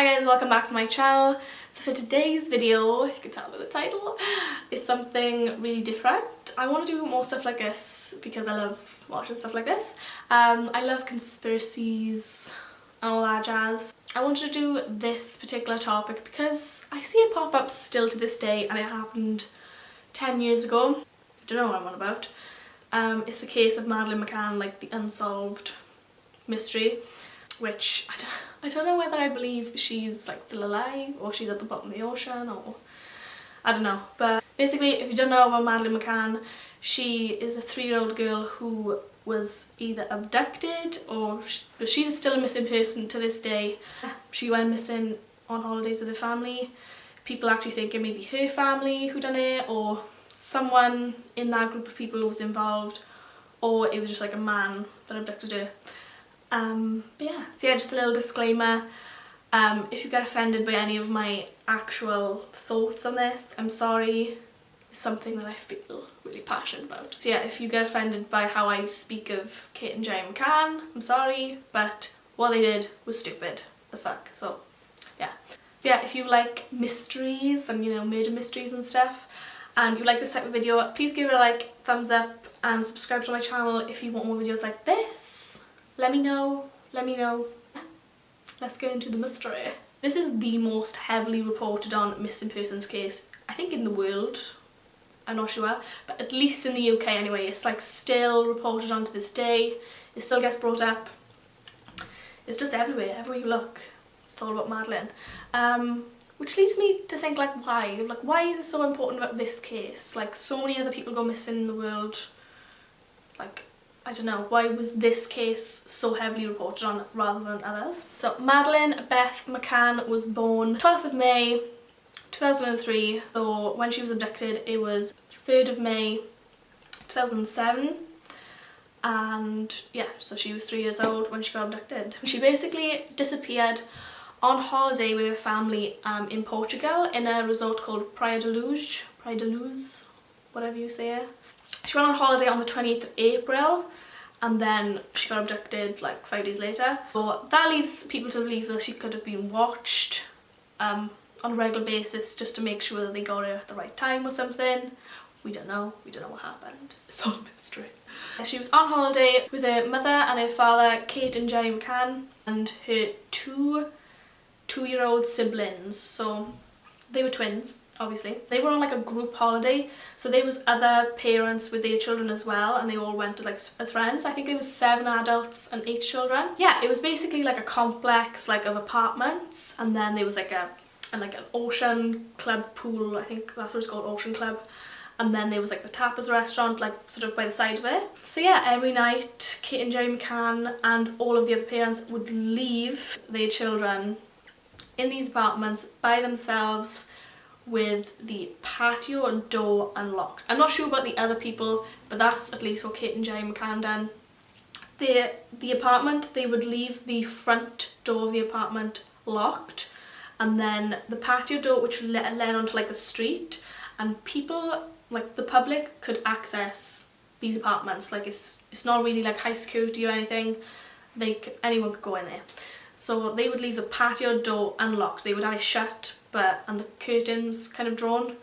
guys, welcome back to my channel. So for today's video, you can tell by the title, is something really different. I want to do more stuff like this because I love watching stuff like this. I love conspiracies and all that jazz. I wanted to do this particular topic because I see it pop up still to this day, and it happened 10 years ago. I don't know what I'm on about. It's the case of Madeleine Mccann, like the unsolved mystery, which I don't know whether I believe she's like still alive or she's at the bottom of the ocean, or I don't know. But basically, if you don't know about Madeleine Mccann, she is a 3-year-old girl who was either abducted or but she's still a missing person to this day. She went missing on holidays with her family. People actually think it may be her family who done it, or someone in that group of people who was involved, or it was just like a man that abducted her. But yeah, so yeah, just a little disclaimer. If you get offended by any of my actual thoughts on this, I'm sorry. It's something that I feel really passionate about. So yeah, if you get offended by how I speak of Kate and Jerry McCann, I'm sorry, but what they did was stupid as fuck. So yeah. Yeah, if you like mysteries and, you know, murder mysteries and stuff, and you like this type of video, please give it a like, thumbs up, and subscribe to my channel if you want more videos like this. Let me know. Yeah. Let's get into the mystery. This is the most heavily reported on missing persons case, I think, in the world. I'm not sure, but at least in the UK anyway. It's like still reported on to this day. It still gets brought up. It's just everywhere you look. It's all about Madeleine. Which leads me to think, like, why? Like, why is it so important about this case? Like, so many other people go missing in the world. Like, I don't know, why was this case so heavily reported on rather than others? So Madeleine Beth McCann was born 12th of May 2003. So when she was abducted, it was 3rd of May 2007. And yeah, so she was 3 years old when she got abducted. She basically disappeared on holiday with her family in Portugal, in a resort called Praia de Luz, whatever you say it. She went on holiday on the 28th of April, and then she got abducted like 5 days later. So that leads people to believe that she could have been watched on a regular basis just to make sure that they got her at the right time or something. We don't know what happened. It's all a mystery. She was on holiday with her mother and her father, Kate and Jerry McCann, and her two-year-old siblings. So they were twins, obviously. They were on like a group holiday, so there was other parents with their children as well, and they all went to, like, as friends. I think there was 7 adults and 8 children. Yeah, it was basically like a complex like of apartments, and then there was like an ocean club pool. I think that's what it's called, Ocean Club. And then there was like the tapas restaurant, like sort of by the side of it. So yeah, every night Kate and Jerry McCann and all of the other parents would leave their children in these apartments by themselves with the patio door unlocked. I'm not sure about the other people, but that's at least what Kate and Jerry McCann done. The apartment, they would leave the front door of the apartment locked, and then the patio door, which led onto like the street, and people, like the public, could access these apartments. Like it's not really like high security or anything. Anyone could go in there. So they would leave the patio door unlocked. They would have it shut, and the curtains kind of drawn,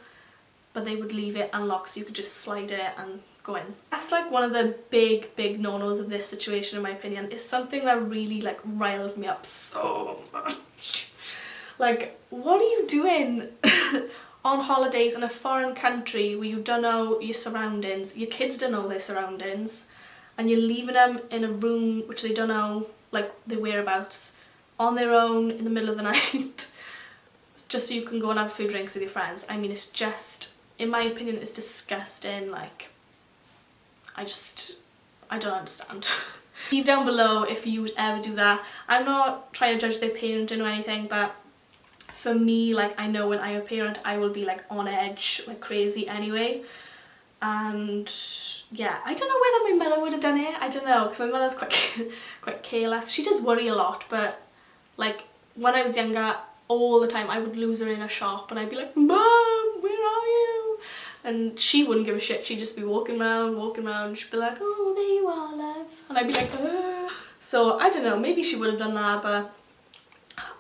but they would leave it unlocked so you could just slide it and go in. That's like one of the big no-nos of this situation, in my opinion. It's something that really like riles me up so much. Like, what are you doing on holidays in a foreign country where you don't know your surroundings, your kids don't know their surroundings, and you're leaving them in a room which they don't know, like, their whereabouts, on their own in the middle of the night, just so you can go and have a few drinks with your friends? I mean, it's just, in my opinion, it's disgusting. Like, I don't understand. Leave down below if you would ever do that. I'm not trying to judge their parenting or anything, but for me, like, I know when I'm a parent, I will be like on edge, like crazy anyway. And yeah, I don't know whether my mother would have done it. I don't know, because my mother's quite careless. She does worry a lot, but like when I was younger, all the time I would lose her in a shop and I'd be like, "Mom, where are you?" And she wouldn't give a shit. She'd just be walking around. She'd be like, "Oh, there you are, love." And I'd be like, "Ugh." So I don't know, maybe she would have done that, but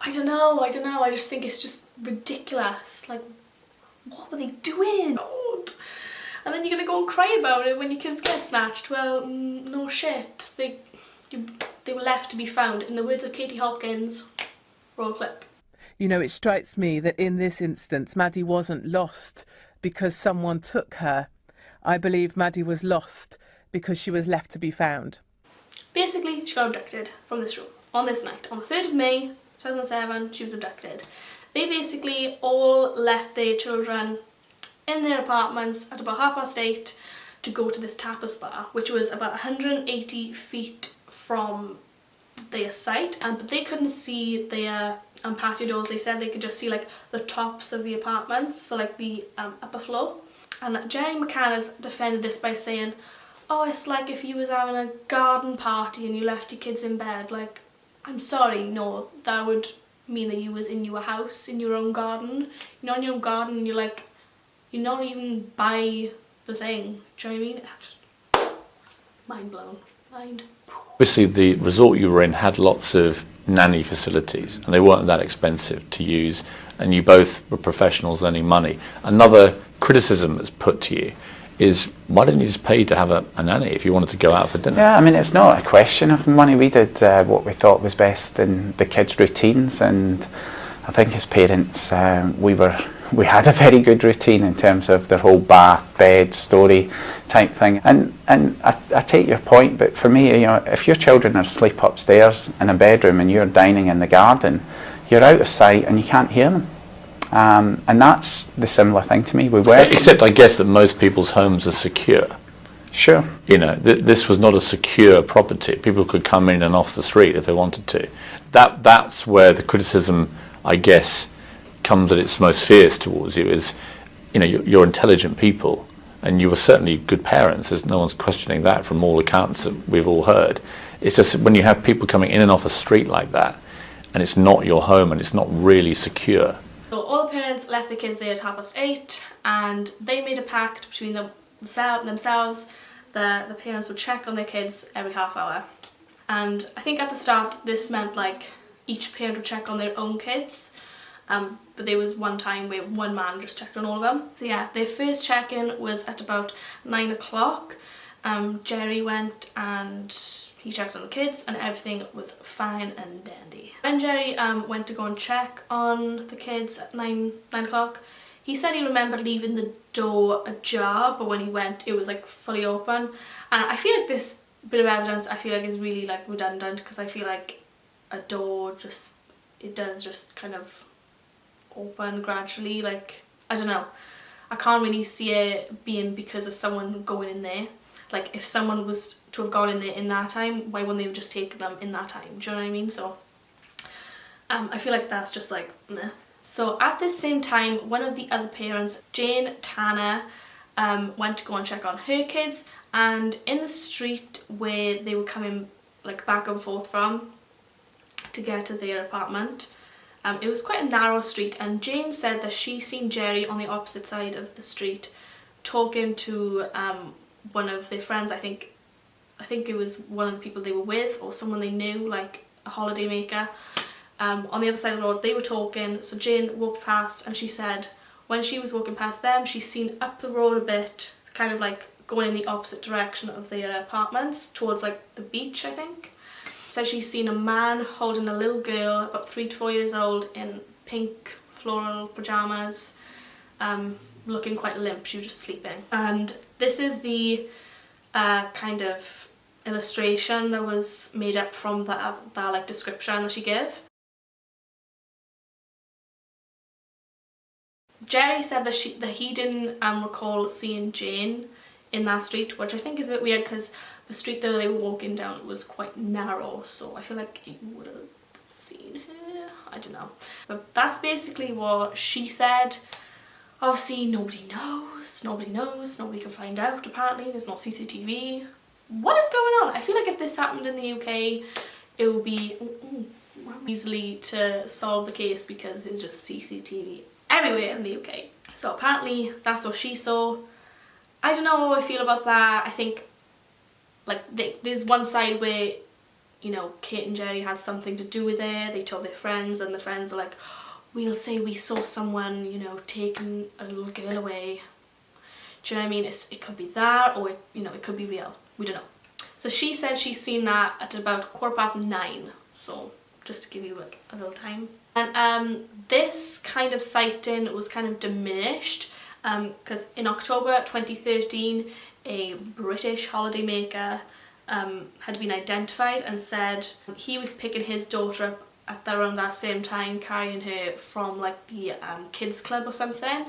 I don't know, I just think it's just ridiculous. Like, what were they doing? God. And then you're gonna go and cry about it when your kids get snatched. Well, no shit. They were left to be found. In the words of Katie Hopkins, roll clip. You know, it strikes me that in this instance, Maddie wasn't lost because someone took her. I believe Maddie was lost because she was left to be found. Basically, she got abducted from this room on this night. On the 3rd of May, 2007, she was abducted. They basically all left their children in their apartments at about 8:30 to go to this tapas bar, which was about 180 feet from their site, but they couldn't see their patio doors. They said they could just see like the tops of the apartments, so like the upper floor. And Jerry McCann has defended this by saying, oh, it's like if you was having a garden party and you left your kids in bed. Like, I'm sorry, no, that would mean that you was in your house, in your own garden. You're not in your own garden and you're like, you're not even by the thing. Do you know what I mean? Just mind blown. Mind. Obviously the resort you were in had lots of nanny facilities and they weren't that expensive to use, and you both were professionals earning money. Another criticism that's put to you is, why didn't you just pay to have a nanny if you wanted to go out for dinner? Yeah, I mean, it's not a question of money. We did what we thought was best in the kids' routines, and I think as parents we had a very good routine in terms of their whole bath, bed, story type thing. And I take your point, but for me, you know, if your children are asleep upstairs in a bedroom and you're dining in the garden, you're out of sight and you can't hear them. And that's the similar thing to me. We were, except I guess that most people's homes are secure. Sure. You know, this was not a secure property. People could come in and off the street if they wanted to. That's where the criticism, I guess, comes at its most fierce towards you. Is, you know, you're intelligent people and you were certainly good parents. There's no one's questioning that from all accounts that we've all heard. It's just when you have people coming in and off a street like that and it's not your home and it's not really secure. So all the parents left the kids there at 8:30 and they made a pact between themselves that the parents would check on their kids every half hour. And I think at the start this meant like each parent would check on their own kids, but there was one time where one man just checked on all of them. So yeah, their first check-in was at about 9 o'clock. Jerry went and he checked on the kids and everything was fine and dandy. When Jerry went to go and check on the kids at 9 o'clock, he said he remembered leaving the door ajar, but when he went it was like fully open. And I feel like this bit of evidence is really like redundant, because I feel like a door does just kind of open gradually. Like, I don't know, I can't really see it being because of someone going in there. Like, if someone was to have gone in there in that time, why wouldn't they have just taken them in that time? Do you know what I mean? So I feel like that's just like meh. So at this same time, one of the other parents, Jane Tanner, went to go and check on her kids, and in the street where they were coming like back and forth from to get to their apartment, it was quite a narrow street, and Jane said that she seen Jerry on the opposite side of the street talking to one of their friends. I think it was one of the people they were with or someone they knew, like a holiday maker. On the other side of the road they were talking, so Jane walked past and she said when she was walking past them she seen up the road a bit, kind of like going in the opposite direction of their apartments towards like the beach, I think. So she's seen a man holding a little girl about 3 to 4 years old in pink floral pyjamas, looking quite limp. She was just sleeping. And this is the kind of illustration that was made up from that like description that she gave. Jerry said that he didn't recall seeing Jane in that street, which I think is a bit weird because the street that they were walking down was quite narrow, so I feel like he would have seen her. I don't know. But that's basically what she said. Obviously nobody knows, nobody can find out. Apparently there's no CCTV. What is going on? I feel like if this happened in the UK it would be easily to solve the case because there's just CCTV everywhere in the UK. So apparently that's what she saw. I don't know how I feel about that. I think like there's one side where you know, Kate and Jerry had something to do with it. They told their friends, and the friends are like, we'll say we saw someone, you know, taking a little girl away. Do you know what I mean? It could be that, or you know, it could be real. We don't know. So she said she's seen that at about 9:15. So just to give you like a little time. And this kind of sighting was kind of diminished because in October 2013, a British holidaymaker had been identified and said he was picking his daughter up at around that same time, carrying her from like the kids club or something,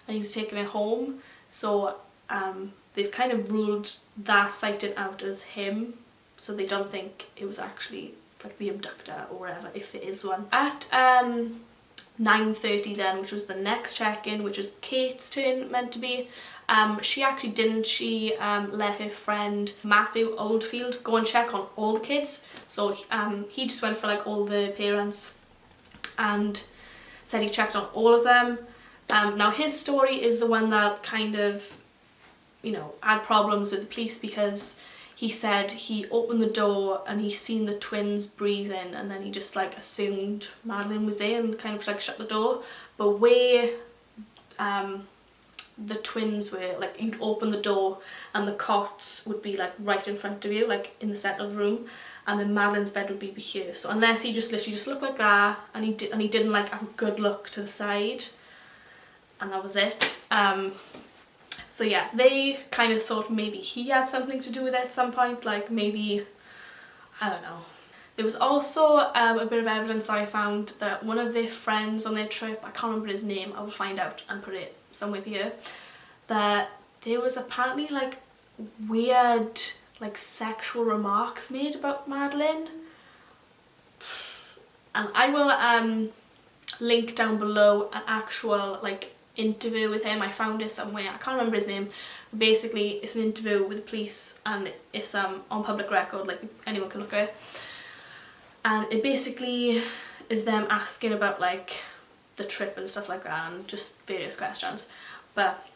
and he was taking her home. So they've kind of ruled that sighting out as him, so they don't think it was actually like the abductor or whatever, if there is one. At 9:30 then, which was the next check-in, which was Kate's turn meant to be, she actually didn't. She let her friend Matthew Oldfield go and check on all the kids. So he just went for like all the parents and said he checked on all of them. Now his story is the one that kind of, you know, had problems with the police, because he said he opened the door and he seen the twins breathing, and then he just like assumed Madeleine was there and kind of like shut the door. But where the twins were, like, you'd open the door and the cots would be like right in front of you, like in the centre of the room, and then Madeleine's bed would be here. So unless he just literally just looked like that, and he didn't like have a good look to the side, and that was it. So yeah, they kind of thought maybe he had something to do with it at some point, like maybe, I don't know. There was also a bit of evidence that I found that one of their friends on their trip, I can't remember his name, I will find out and put it somewhere here, that there was apparently like weird like sexual remarks made about Madeleine. And I will link down below an actual like interview with him. I found it somewhere, I can't remember his name. Basically it's an interview with the police, and it's on public record, like anyone can look at it. And it basically is them asking about like the trip and stuff like that, and just various questions. But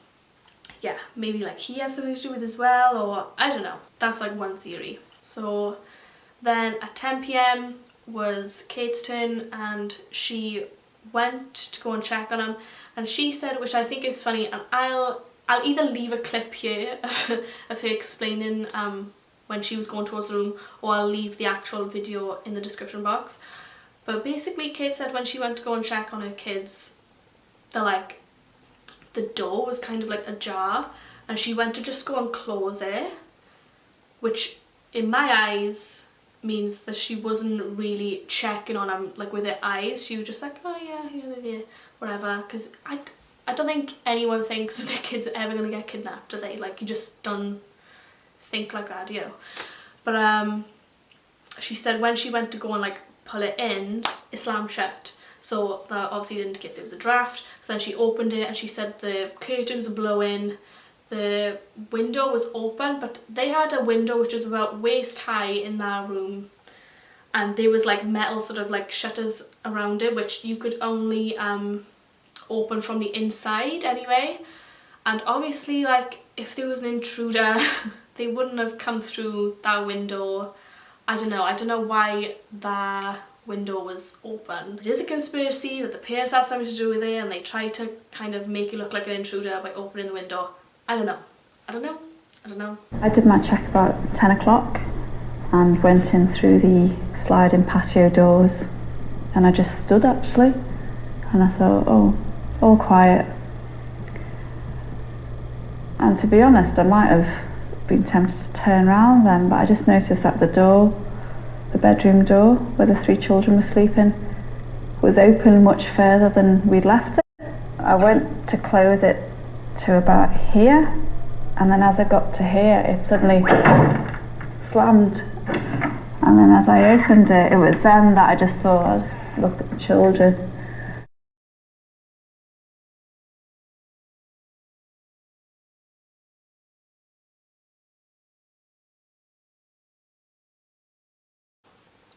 yeah, maybe like he has something to do with it as well, or I don't know. That's like one theory. So then at 10 p.m. was Kate's turn, and she went to go and check on him, and she said, which I think is funny, and I'll either leave a clip here of her explaining when she was going towards the room, or I'll leave the actual video in the description box. But basically Kate said when she went to go and check on her kids, the door was kind of like ajar, and she went to just go and close it, which in my eyes means that she wasn't really checking on him like with her eyes. She was just like, oh yeah, whatever, because I don't think anyone thinks that their kids are ever going to get kidnapped, do they? Like, you just don't think like that, you know. But she said when she went to go and like pull it in, it slammed shut, so that obviously indicates there was a draft. So then she opened it, and she said the curtains were blowing, the window was open, but they had a window which was about waist high in that room, and there was like metal sort of like shutters around it, which you could only open from the inside anyway. And obviously, like, if there was an intruder they wouldn't have come through that window. I don't know why that window was open. It is a conspiracy that the parents had something to do with it, and they tried to kind of make you look like an intruder by opening the window. I don't know. I did my check about 10 o'clock and went in through the sliding patio doors, and I just stood actually, and I thought, oh, all quiet. And to be honest, I might have been tempted to turn around then, but I just noticed that the door, the bedroom door where the 3 children were sleeping, was open much further than we'd left it. I went to close it to about here, and then as I got to here it suddenly slammed, and then as I opened it, it was then that I just thought, I'll just look at the children.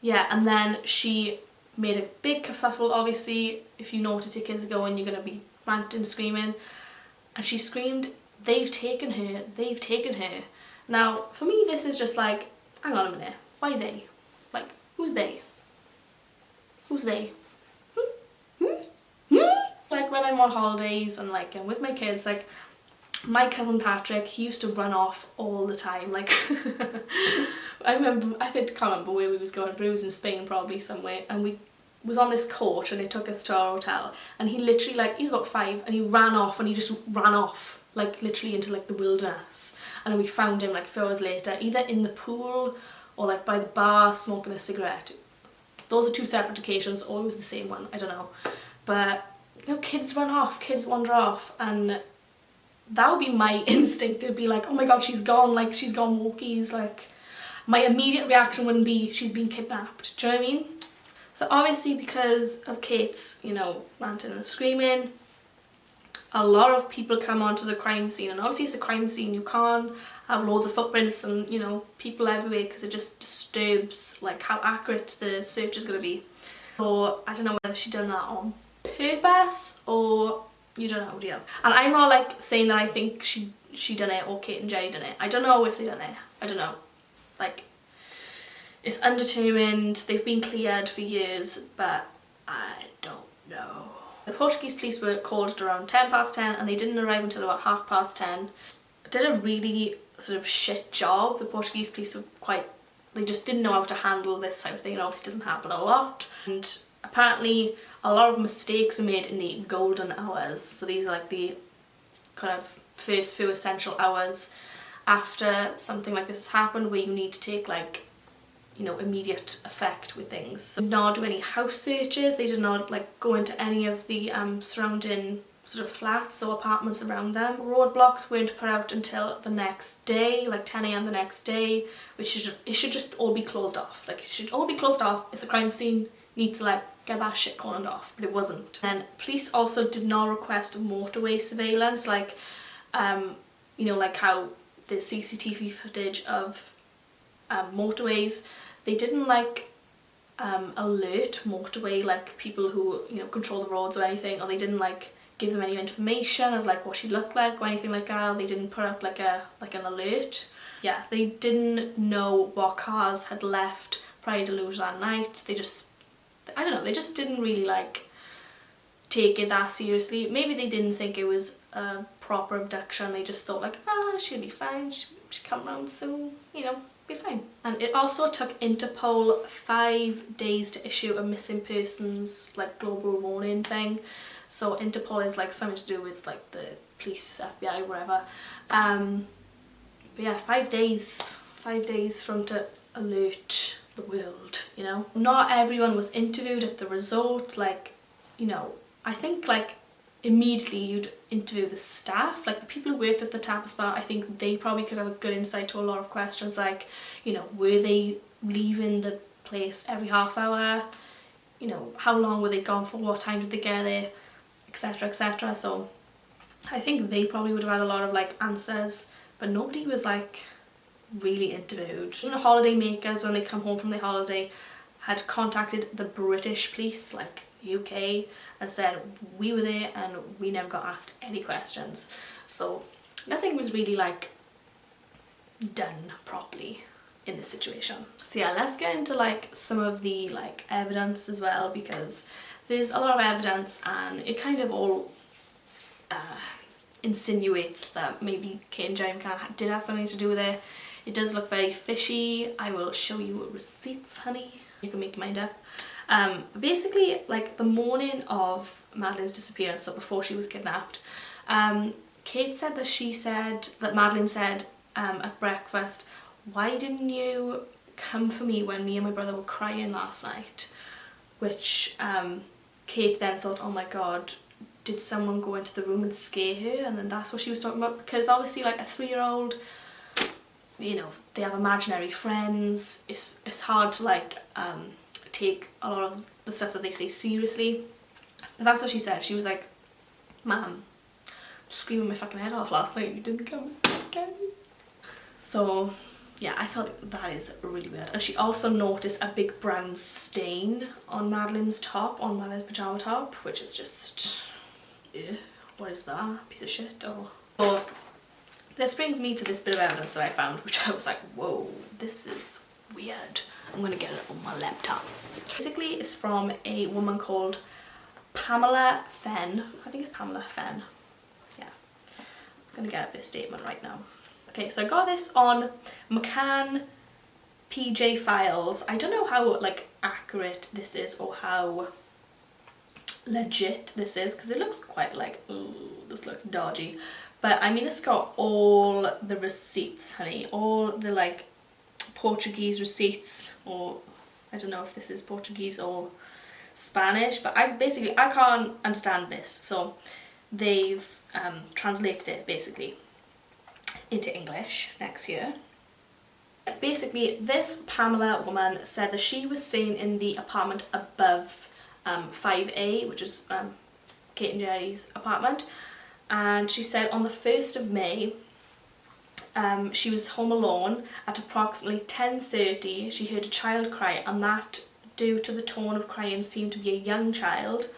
Yeah, and then she made a big kerfuffle. Obviously, if you notice your kids are going, you're going to be ranting, screaming. And she screamed, they've taken her, they've taken her. Now, for me, this is just like, hang on a minute, why they? Like, who's they? Who's they? Like when I'm on holidays and like I'm with my kids, like my cousin Patrick, he used to run off all the time. Like I can't remember where we was going, but it was in Spain probably somewhere, and we was on this coach and they took us to our hotel, and he literally, like, he was about 5 and he ran off, and he just ran off like literally into like the wilderness, and then we found him like a few hours later either in the pool or like by the bar smoking a cigarette. Those are 2 separate occasions, or it was the same one, I don't know. But you know, kids run off, kids wander off, and that would be my instinct. It'd be like, oh my god, she's gone, like she's gone walkies. Like my immediate reaction wouldn't be she's been kidnapped. Do you know what I mean? So obviously because of Kate's, you know, ranting and screaming, a lot of people come onto the crime scene, and obviously it's a crime scene, you can't have loads of footprints and, you know, people everywhere, because it just disturbs like how accurate the search is going to be. So I don't know whether she done that on purpose or you don't know, do you? And I'm not like saying that I think she done it or Kate and Jerry done it. I don't know if they done it. I don't know. Like, it's undetermined. They've been cleared for years, but I don't know. The Portuguese police were called at around 10:10 and they didn't arrive until about 10:30. Did a really sort of shit job. The Portuguese police were they just didn't know how to handle this type of thing. It obviously doesn't happen a lot. And apparently a lot of mistakes were made in the golden hours. So these are like the kind of first few essential hours after something like this has happened, where you need to take like, you know, immediate effect with things. So they did not do any house searches. They did not like go into any of the surrounding sort of flats or apartments around them. Roadblocks weren't put out until the next day, like 10 AM the next day, which it should just all be closed off. Like, it should all be closed off. It's a crime scene. You need to like get that shit cordoned off, but it wasn't. And police also did not request motorway surveillance, like you know, like how the CCTV footage of motorways, they didn't like alert motorway like people who, you know, control the roads or anything, or they didn't like give them any information of like what she looked like or anything like that. They didn't put out like an alert. Yeah, they didn't know what cars had left prior to Luge that night. They just, I don't know, they just didn't really like take it that seriously. Maybe they didn't think it was a proper abduction. They just thought like, she'll be fine, she'll come around soon, you know, be fine. And it also took Interpol 5 days to issue a missing persons like global warning thing. So Interpol is like something to do with like the police, FBI, whatever. But yeah, 5 days from to alert the world, you know. Not everyone was interviewed at the resort. Like, you know, I think like immediately you'd interview the staff, like the people who worked at the tapas bar. I think they probably could have a good insight to a lot of questions, like, you know, were they leaving the place every half hour? You know, how long were they gone for? What time did they get there? Etc, etc. So I think they probably would have had a lot of like answers, but nobody was like really interviewed. Even holiday makers, when they come home from their holiday, had contacted the British police, like UK, and said we were there and we never got asked any questions. So nothing was really like done properly in this situation. So yeah, let's get into like some of the like evidence as well, because there's a lot of evidence and it kind of all insinuates that maybe Kate and Jerry Mccann did have something to do with it. It does look very fishy. I will show you receipts, honey. You can make your mind up. Basically, like the morning of Madeleine's disappearance, so before she was kidnapped, Kate said that Madeleine said at breakfast, "Why didn't you come for me when me and my brother were crying last night?" Which Kate then thought, oh my god, did someone go into the room and scare her? And then that's what she was talking about, because obviously like a 3-year-old, you know, they have imaginary friends. It's hard to like take a lot of the stuff that they say seriously. But that's what she said. She was like, "Ma'am, screaming my fucking head off last night and you didn't come again." So yeah, I thought that is really weird. And she also noticed a big brown stain on Madeleine's top, on Madeleine's pyjama top, which is just, what is that? Piece of shit? Oh. So this brings me to this bit of evidence that I found, which I was like, whoa, this is weird. I'm gonna get it on my laptop. Basically, it's from a woman called Pamela Fenn. I think it's Pamela Fenn. Yeah, I'm gonna get up this statement right now. Okay, so I got this on McCann PJ Files. I don't know how like accurate this is or how legit this is, because it looks quite like, ooh, this looks dodgy. But I mean, it's got all the receipts, honey, all the like Portuguese receipts, or I don't know if this is Portuguese or Spanish, but I can't understand this, so they've translated it basically into English next year. Basically, this Pamela woman said that she was staying in the apartment above 5A, which is Kate and Jerry's apartment, and she said on the 1st of May she was home alone. At approximately 10:30 she heard a child cry, and that, due to the tone of crying, seemed to be a young child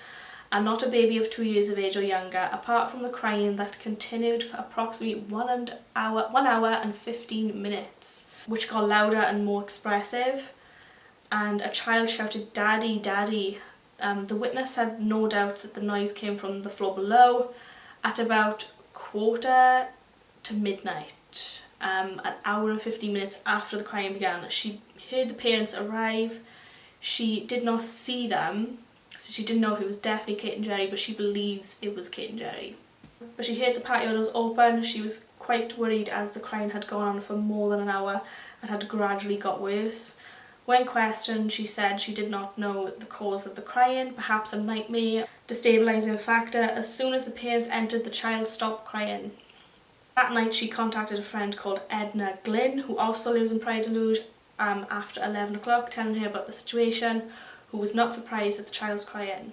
and not a baby of 2 years of age or younger. Apart from the crying that continued for approximately 1 hour and 15 minutes, which got louder and more expressive, and a child shouted, "Daddy, Daddy." The witness had no doubt that the noise came from the floor below. At about 1:45 to midnight, an hour and 15 minutes after the crying began, she heard the parents arrive. She did not see them, so she didn't know if it was definitely Kate and Jerry, but she believes it was Kate and Jerry. But she heard the patio doors open. She was quite worried as the crying had gone on for more than an hour and had gradually got worse. When questioned, she said she did not know the cause of the crying, perhaps a nightmare, destabilising factor. As soon as the parents entered, the child stopped crying. That night she contacted a friend called Edna Glynn, who also lives in Pride and Luge, after 11 o'clock, telling her about the situation, who was not surprised at the child's crying.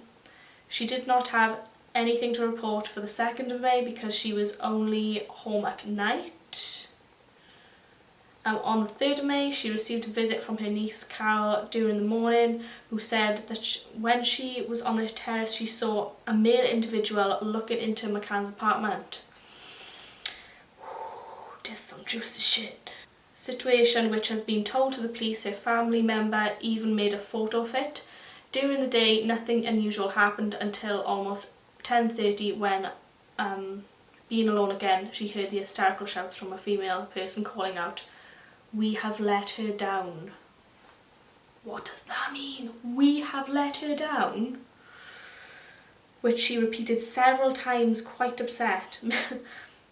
She did not have anything to report for the 2nd of May because she was only home at night. On the 3rd of May, she received a visit from her niece Carol during the morning, who said that when she was on the terrace she saw a male individual looking into McCann's apartment. There's some juicy shit. Situation which has been told to the police. Her family member even made a photo of it. During the day, nothing unusual happened until almost 10:30 when, being alone again, she heard the hysterical shouts from a female person calling out, "We have let her down." What does that mean? We have let her down? Which she repeated several times, quite upset.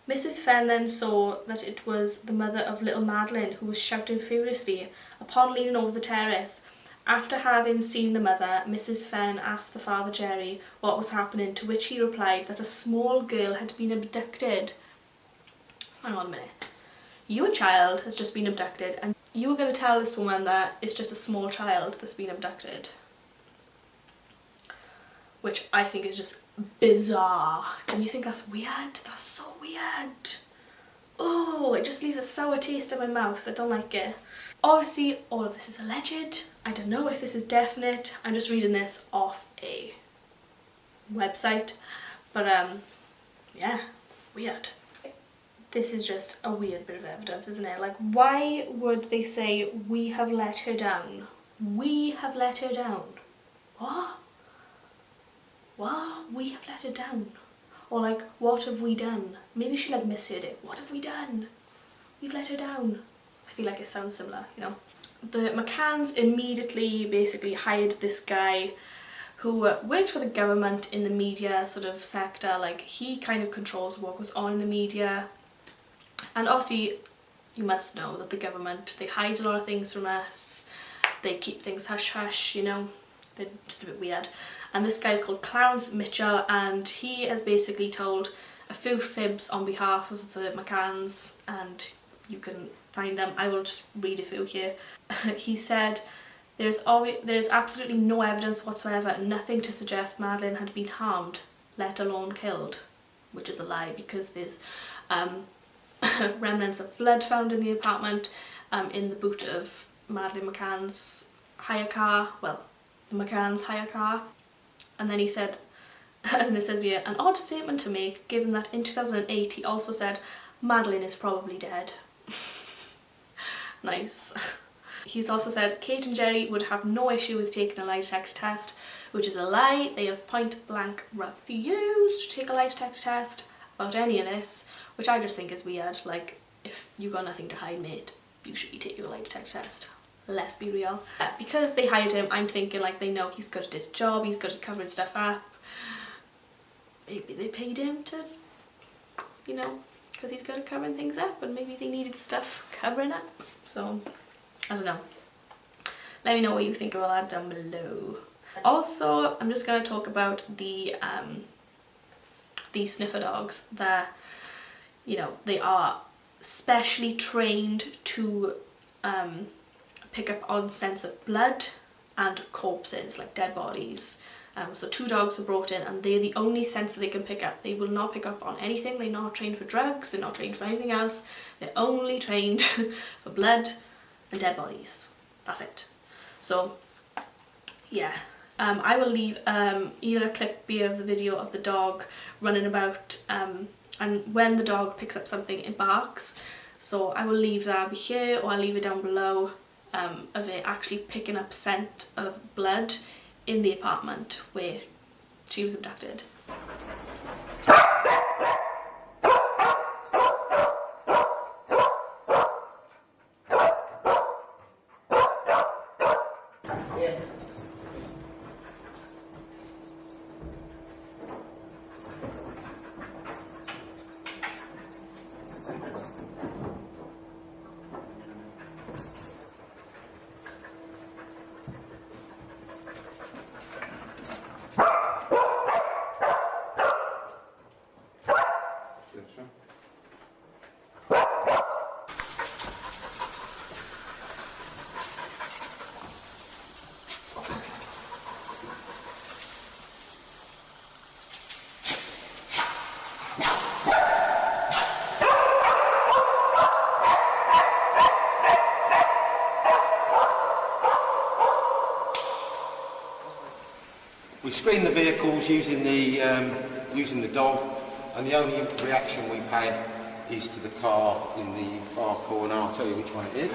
Mrs. Fenn then saw that it was the mother of little Madeleine, who was shouting furiously upon leaning over the terrace. After having seen the mother, Mrs. Fenn asked the father Jerry what was happening, to which he replied that a small girl had been abducted. Hang on a minute. Your child has just been abducted and you were going to tell this woman that it's just a small child that's been abducted? Which I think is just bizarre. Don't you think that's weird? That's so weird. Oh, it just leaves a sour taste in my mouth. I don't like it. Obviously, all of this is alleged. I don't know if this is definite. I'm just reading this off a website. But yeah, weird. This is just a weird bit of evidence, isn't it? Like, why would they say, "We have let her down"? We have let her down. What? What? We have let her down. Or like, what have we done? Maybe she like misheard it. What have we done? We've let her down. I feel like it sounds similar, you know. The McCanns immediately basically hired this guy who worked for the government in the media sort of sector. Like, he kind of controls what goes on in the media. And obviously, you must know that the government, they hide a lot of things from us. They keep things hush-hush, you know. They're just a bit weird. And this guy's called Clarence Mitchell, and he has basically told a few fibs on behalf of the McCanns, and you can find them. I will just read a few here. He said, there's absolutely no evidence whatsoever, nothing to suggest Madeleine had been harmed, let alone killed. Which is a lie, because there's remnants of blood found in the apartment, in the boot of Madeleine McCann's hire car, well, the McCann's hire car. And then he said, and it says here, an odd statement to make, given that in 2008 he also said, Madeleine is probably dead. Nice. He's also said Kate and Jerry would have no issue with taking a lie detector test, which is a lie. They have point blank refused to take a lie detector test about any of this, which I just think is weird. Like, if you got nothing to hide, mate, you should be taking a lie detector test. Let's be real. Because they hired him, I'm thinking like they know he's good at his job, he's good at covering stuff up. Maybe they paid him to, you know, because he's good at covering things up, and maybe they needed stuff covering up. So, I don't know. Let me know what you think about that down below. Also, I'm just going to talk about the sniffer dogs. That, you know, they are specially trained to pick up on scents of blood and corpses, like dead bodies. So 2 dogs are brought in, and they're the only scents that they can pick up. They will not pick up on anything. They're not trained for drugs, they're not trained for anything else. They're only trained for blood and dead bodies. That's it. So yeah, I will leave either a clip here of the video of the dog running about, and when the dog picks up something it barks. So I will leave that here, or I'll leave it down below, of it actually picking up scent of blood in the apartment where she was abducted. We screen the vehicles using the dog, and the only reaction we've had is to the car in the far corner. I'll tell you which one it is.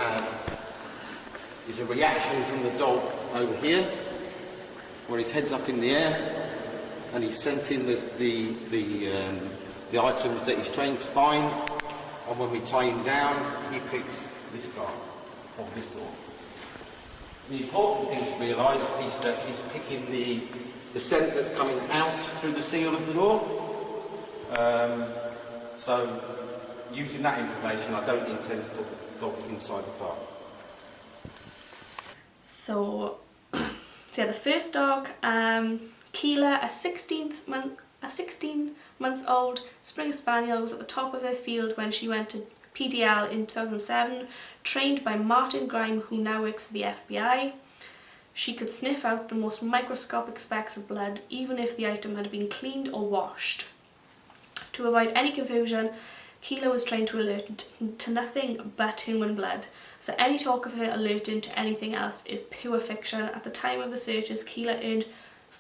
Is a reaction from the dog over here, where his head's up in the air, and he's scenting the items that he's trained to find. And when we tie him down, he picks this car from this door. The important thing to realise is that he's picking the scent that's coming out through the seal of the door. So, using that information, I don't intend to put the dog inside the car. So yeah, the first dog, Keela, a 16-month-old Springer Spaniel, was at the top of her field when she went to PDL in 2007, trained by Martin Grime, who now works for the FBI. She could sniff out the most microscopic specks of blood, even if the item had been cleaned or washed. To avoid any confusion, Keela was trained to alert to nothing but human blood, so any talk of her alerting to anything else is pure fiction. At the time of the searches, Keela earned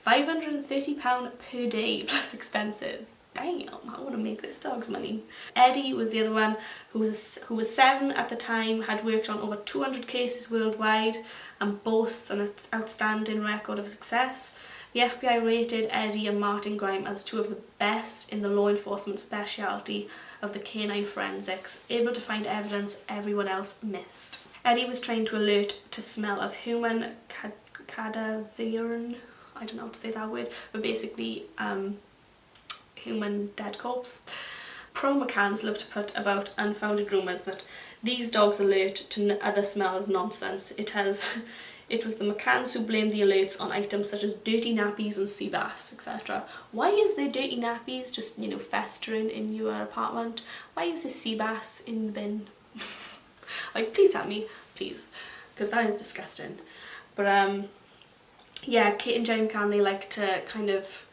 £530 per day plus expenses. Damn, I want to make this dog's money. Eddie was the other one, who was 7 at the time, had worked on over 200 cases worldwide and boasts an outstanding record of success. The FBI rated Eddie and Martin Grime as 2 of the best in the law enforcement specialty of the canine forensics, able to find evidence everyone else missed. Eddie was trained to alert to smell of human cadaverine, I don't know how to say that word, but basically human dead corpse. Pro McCanns love to put about unfounded rumours that these dogs alert to other smells nonsense. It was the McCanns who blamed the alerts on items such as dirty nappies and sea bass, etc. Why is there dirty nappies just, you know, festering in your apartment? Why is there sea bass in the bin? Like, please tell me, please, because that is disgusting. But yeah, Kate and Jerry McCann, they like to kind of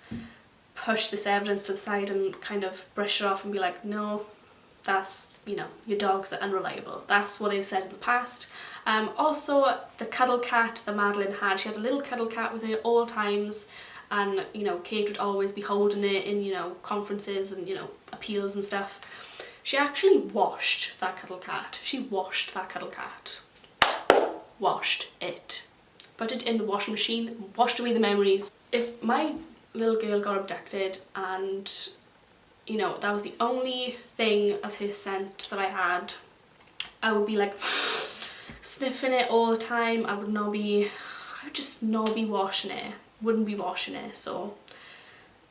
push this evidence to the side and kind of brush it off and be like, no, that's, you know, your dogs are unreliable. That's what they've said in the past. Also, the cuddle cat that Madeleine had, she had a little cuddle cat with her at all times, and, you know, Kate would always be holding it in, you know, conferences and, you know, appeals and stuff. She actually washed that cuddle cat. She washed that cuddle cat. washed it. Put it in the washing machine, washed away the memories. If my little girl got abducted and, you know, that was the only thing of his scent that I had, I would be like sniffing it all the time. I would just not be washing it. Wouldn't be washing it. So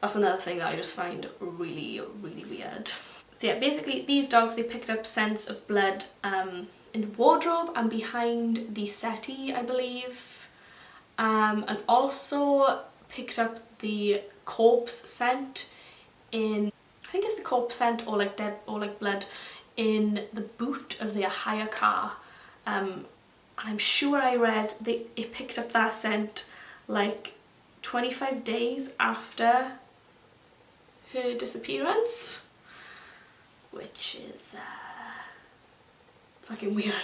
that's another thing that I just find really, really weird. So yeah, basically these dogs, they picked up scents of blood in the wardrobe and behind the settee, I believe, and also picked up the corpse scent in, I think it's the corpse scent or like dead or like blood in the boot of their hire car. And I'm sure I read it picked up that scent like 25 days after her disappearance, which is fucking weird.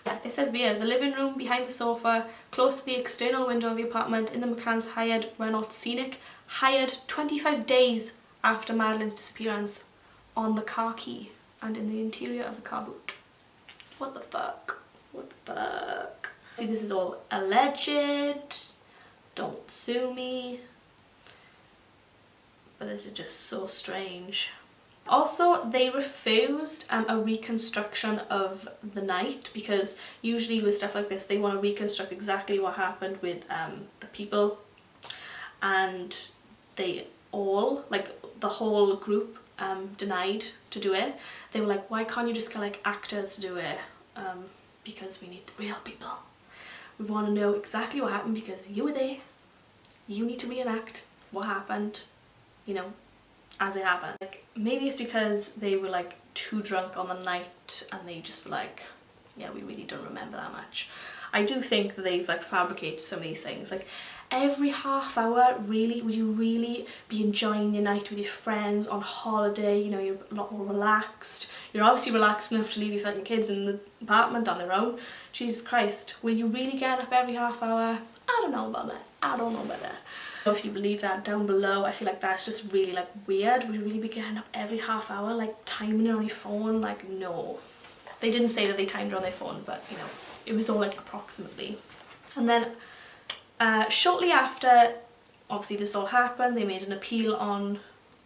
Yeah, it says here, the living room, behind the sofa, close to the external window of the apartment in the McCanns hired Renault Scenic, hired 25 days after Madeleine's disappearance, on the car key and in the interior of the car boot. What the fuck? What the fuck? See, this is all alleged. Don't sue me. But this is just so strange. Also, they refused a reconstruction of the night, because usually with stuff like this they want to reconstruct exactly what happened with the people, and they all, like the whole group, denied to do it. They were like, why can't you just get like actors to do it? Because we need the real people. We want to know exactly what happened because you were there. You need to reenact what happened, you know, as it happened. Like, maybe it's because they were like too drunk on the night and they just were like, yeah, we really don't remember that much. I do think that they've like fabricated some of these things. Like, every half hour, really, would you really be enjoying your night with your friends on holiday? You know, you're a lot more relaxed. You're obviously relaxed enough to leave your fucking kids in the apartment on their own. Jesus Christ, will you really get up every half hour? I don't know about that. I don't know about that. If you believe that, down below. I feel like that's just really like weird. Would you really be getting up every half hour, like timing it on your phone? Like, no. They didn't say that they timed it on their phone, but you know, it was all like approximately. And then shortly after, obviously this all happened, they made an appeal on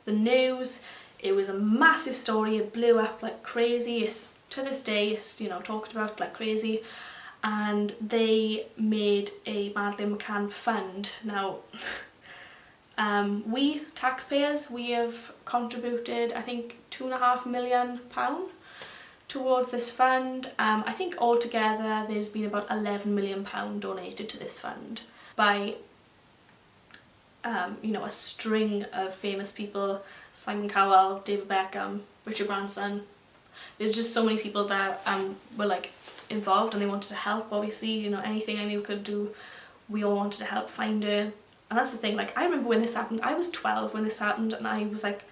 the news. It was a massive story. It blew up like crazy. It's, to this day, it's, you know, talked about like crazy. And they made a Madeleine Mccann fund. Now, we taxpayers, we have contributed, I think, £2.5 million towards this fund. I think altogether there's been about £11 million donated to this fund by you know, a string of famous people: Simon Cowell, David Beckham, Richard Branson. There's just so many people that were like involved and they wanted to help. Obviously, you know, anything anyone could do, we all wanted to help find her. And that's the thing, like, I remember when this happened, I was 12 when this happened, and I was like,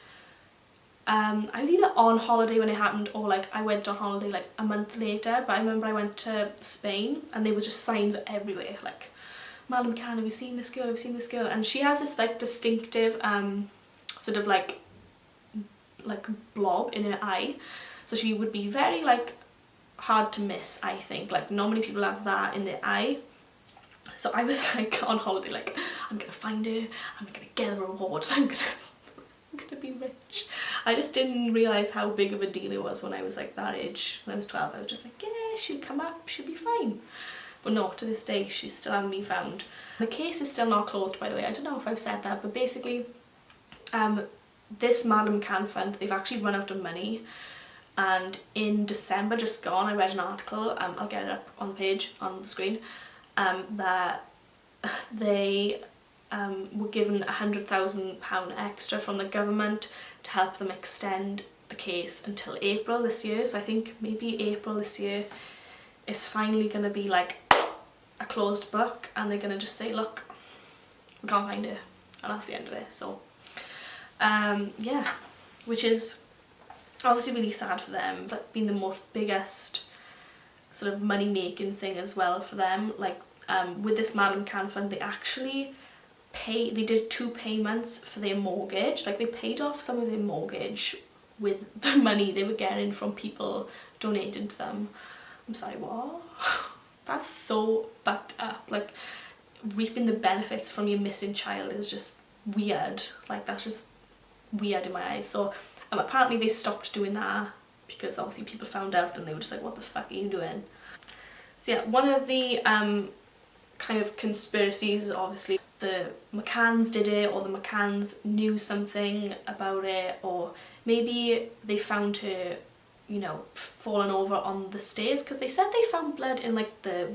I was either on holiday when it happened or like I went on holiday like a month later. But I remember I went to Spain and there was just signs everywhere like, Madeleine Mccann, have you seen this girl, have you seen this girl? And she has this like distinctive sort of like blob in her eye, so she would be very like hard to miss, I think. Like, not many people have that in their eye. So I was like on holiday like, I'm gonna find her, I'm gonna get a reward, I'm gonna be rich. I just didn't realise how big of a deal it was when I was like that age. When I was 12, I was just like, yeah, she'll come up, she'll be fine. But no, to this day, she still hasn't been found. The case is still not closed, by the way. I don't know if I've said that, but basically, this Madeleine Mccann fund, they've actually run out of money. And in December, just gone, I read an article, I'll get it up on the page, on the screen, that they were given £100,000 extra from the government to help them extend the case until April this year. So I think maybe April this year is finally going to be like a closed book, and they're going to just say, look, we can't find her, and that's the end of it. So yeah, which is obviously really sad for them. It's like been the most biggest sort of money making thing as well for them. Like with this Madeleine Mccann fund, they actually they did 2 payments for their mortgage. Like, they paid off some of their mortgage with the money they were getting from people donating to them. I'm sorry, what? That's so fucked up. Like, reaping the benefits from your missing child is just weird. Like, that's just weird in my eyes. So apparently they stopped doing that because obviously people found out and they were just like, what the fuck are you doing? So yeah, one of the kind of conspiracies, obviously the McCanns did it, or the McCanns knew something about it, or maybe they found her, you know, fallen over on the stairs, because they said they found blood in like the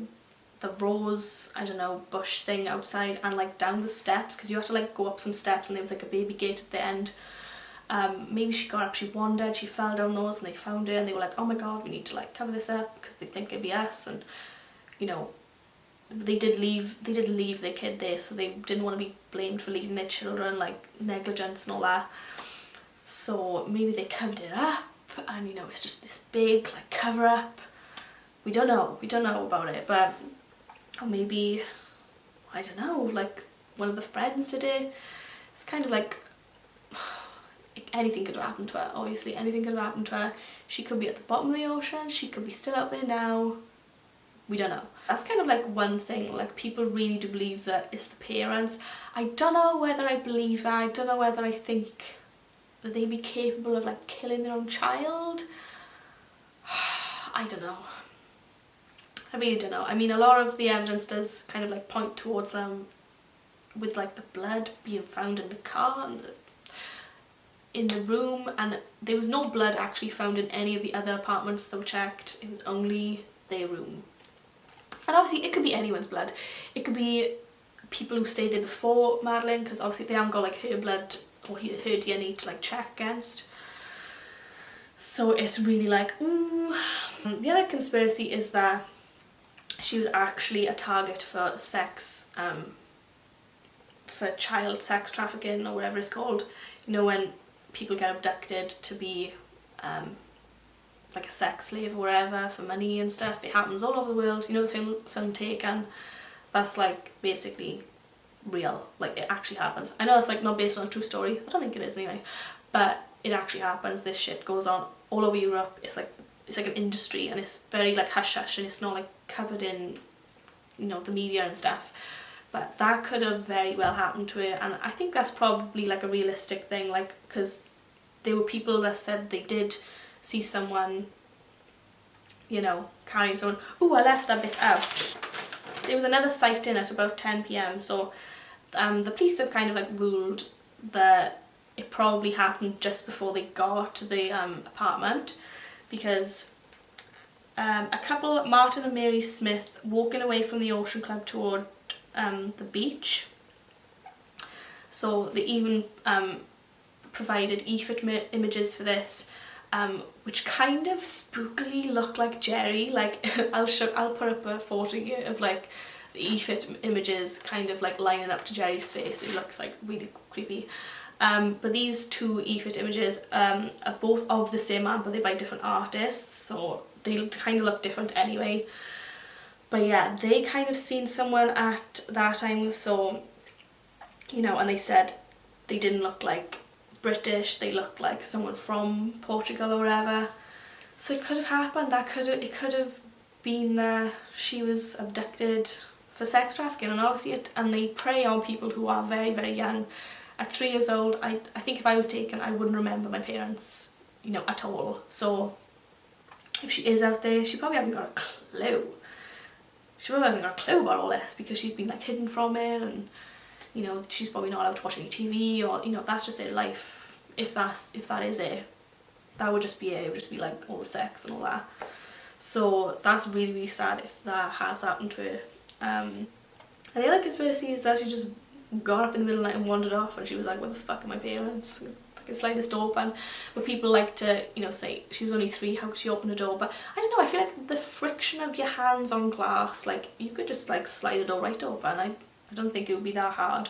rose, I don't know, bush thing outside, and like down the steps, because you had to like go up some steps and there was like a baby gate at the end. Maybe she got up, she wandered, she fell down those, and they found her and they were like, oh my god, we need to like cover this up because they think it'd be us. And you know, they did leave their kid there, so they didn't want to be blamed for leaving their children, like negligence and all that. So maybe they covered it up, and you know, it's just this big like cover up. We don't know about it, but or maybe, I don't know, like one of the friends did it. It's kind of like anything could have happened to her. Obviously anything could have happened to her. She could be at the bottom of the ocean, she could be still out there now. We don't know. That's kind of like one thing, like people really do believe that it's the parents. I don't know whether I believe that. I don't know whether I think that they'd be capable of like killing their own child. I don't know. I really don't know. I mean, a lot of the evidence does kind of like point towards them, with like the blood being found in the car and in the room, and there was no blood actually found in any of the other apartments that were checked. It was only their room. And obviously it could be anyone's blood. It could be people who stayed there before Madeleine, because obviously they haven't got like her blood or her DNA to like check against. So it's really like, The other conspiracy is that she was actually a target for sex, for child sex trafficking, or whatever it's called. You know, when people get abducted to be like a sex slave or whatever for money and stuff. It happens all over the world. You know the film Taken? That's like basically real. Like, it actually happens. I know it's like not based on a true story. I don't think it is anyway. But it actually happens. This shit goes on all over Europe. It's like an industry, and it's very like hush hush, and it's not like covered in, you know, the media and stuff. But that could have very well happened to her, and I think that's probably like a realistic thing, like, because there were people that said they did see someone, you know, carrying someone. Ooh, I left that bit out. There was another sighting at about 10 p.m. so the police have kind of like ruled that it probably happened just before they got to the apartment, because a couple, Martin and Mary Smith, walking away from the Ocean Club toward the beach. So they even provided e-fit images for this, which kind of spookily look like Jerry. Like, I'll put up a photo here of like the e-fit images kind of like lining up to Jerry's face. It looks like really creepy. But these two e-fit images are both of the same man, but they're by different artists, so they kind of look different anyway. But yeah, they kind of seen someone at that time, so, you know, and they said they didn't look like British, they looked like someone from Portugal or whatever. So it could have happened. It could have been that she was abducted for sex trafficking, and obviously and they prey on people who are very, very young. At 3 years old, I think if I was taken, I wouldn't remember my parents, you know, at all. So if she is out there, she probably hasn't got a clue. She probably hasn't got a clue about all this, because she's been like hidden from it, and you know, she's probably not allowed to watch any TV, or, you know, that's just her life. If that is it, that would just be it. It would just be like all the sex and all that. So that's really, really sad if that has happened to her. And the other conspiracy is that she just got up in the middle of the night and wandered off, and she was like, where the fuck are my parents? I can slide this door open. But people like to, you know, say she was only 3, how could she open a door? But I don't know, I feel like the friction of your hands on glass, like, you could just like slide a door right open. I don't think it would be that hard.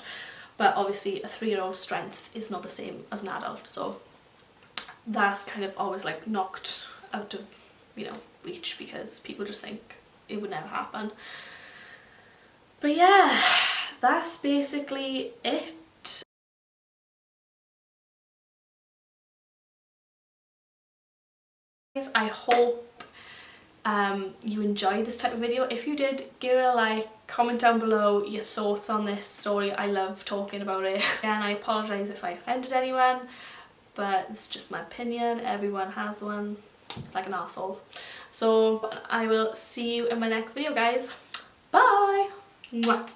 But obviously a 3-year-old's strength is not the same as an adult, so that's kind of always like knocked out of, you know, reach, because people just think it would never happen. But yeah, that's basically it. I hope you enjoy this type of video. If you did, give it a like, comment down below your thoughts on this story. I love talking about it. And I apologise if I offended anyone, but it's just my opinion. Everyone has one. It's like an arsehole. So I will see you in my next video, guys. Bye! Mwah.